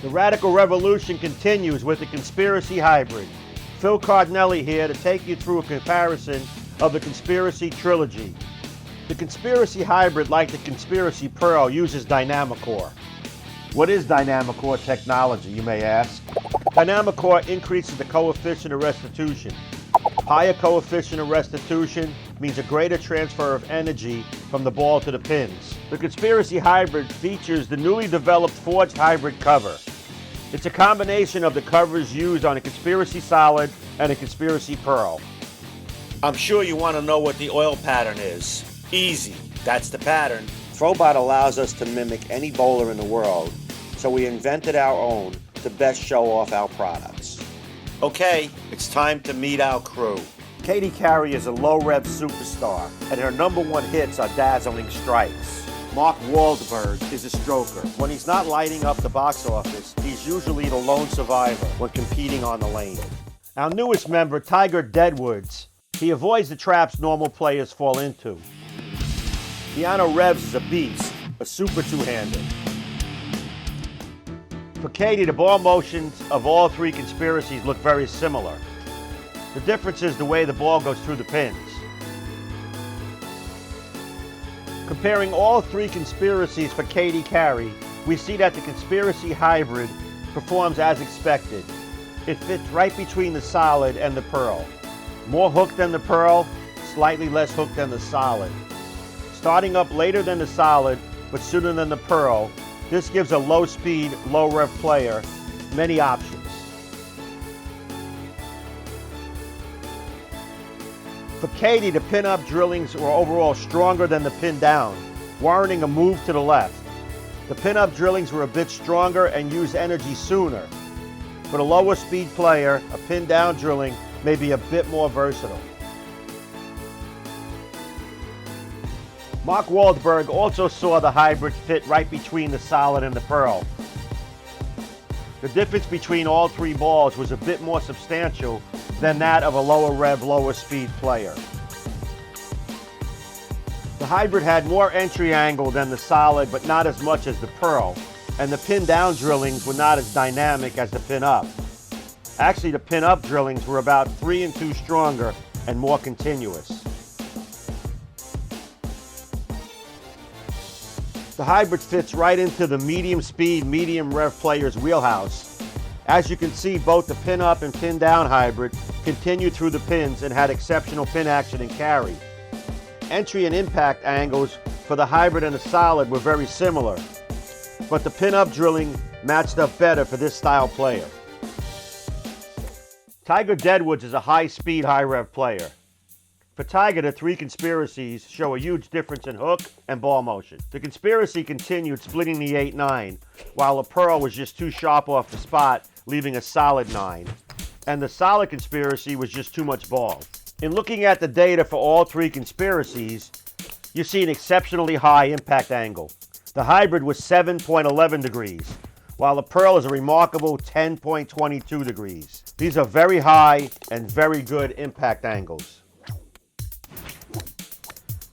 The radical revolution continues with the Conspiracy Hybrid. Phil Cardinelli here to take you through a comparison of the Conspiracy Trilogy. The Conspiracy Hybrid, like the Conspiracy Pearl, uses DynamiCore. What is DynamiCore technology, you may ask? DynamiCore increases the coefficient of restitution. Higher coefficient of restitution means a greater transfer of energy from the ball to the pins. The Conspiracy Hybrid features the newly developed forged hybrid cover. It's a combination of the covers used on a Conspiracy Solid and a Conspiracy Pearl. I'm sure you want to know what the oil pattern is. Easy, that's the pattern. ThroBot allows us to mimic any bowler in the world, so we invented our own to best show off our products. Okay, it's time to meet our crew. Katy Carry is a low-rev superstar, and her #1 hits are dazzling strikes. Mark Wahlberg is a stroker. When he's not lighting up the box office, he's usually the lone survivor when competing on the lane. Our newest member, DEADWOODS, he avoids the traps normal players fall into. Piano Revs is a beast, a super two-hander. For Katy, the ball motions of all three conspiracies look very similar. The difference is the way the ball goes through the pins. Comparing all three conspiracies for Katy Carry, we see that the Conspiracy Hybrid performs as expected. It fits right between the Solid and the Pearl. More hook than the Pearl, slightly less hook than the Solid. Starting up later than the Solid, but sooner than the Pearl, this gives a low-speed, low-rev player many options. For Katy, the pin-up drillings were overall stronger than the pin-down, warranting a move to the left. The pin-up drillings were a bit stronger and used energy sooner. For the lower-speed player, a pin-down drilling may be a bit more versatile. Mark Wahlberg also saw the hybrid fit right between the Solid and the Pearl. The difference between all three balls was a bit more substantial than that of a lower rev, lower speed player. The hybrid had more entry angle than the Solid, but not as much as the Pearl, and the pin down drillings were not as dynamic as the pin up. Actually, the pin up drillings were about 3 and 2 stronger and more continuous. The hybrid fits right into the medium speed, medium rev player's wheelhouse. As you can see, both the pin up and pin down hybrid continued through the pins and had exceptional pin action and carry. Entry and impact angles for the hybrid and the Solid were very similar, but the pin up drilling matched up better for this style player. DEADWOODS is a high speed, high rev player. For Tiger, the three conspiracies show a huge difference in hook and ball motion. The conspiracy continued, splitting the 8-9, while the Pearl was just too sharp off the spot, leaving a solid 9. And the Solid conspiracy was just too much ball. In looking at the data for all three conspiracies, you see an exceptionally high impact angle. The hybrid was 7.11 degrees, while the Pearl is a remarkable 10.22 degrees. These are very high and very good impact angles.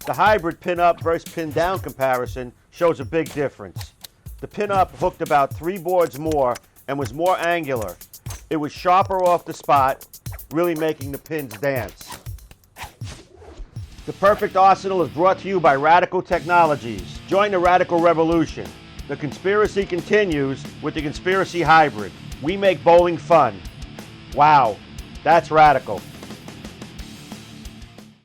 The hybrid pin-up versus pin-down comparison shows a big difference. The pin-up hooked about 3 boards more and was more angular. It was sharper off the spot, really making the pins dance. The perfect arsenal is brought to you by Radical Technologies. Join the radical revolution. The conspiracy continues with the Conspiracy Hybrid. We make bowling fun. Wow, that's radical.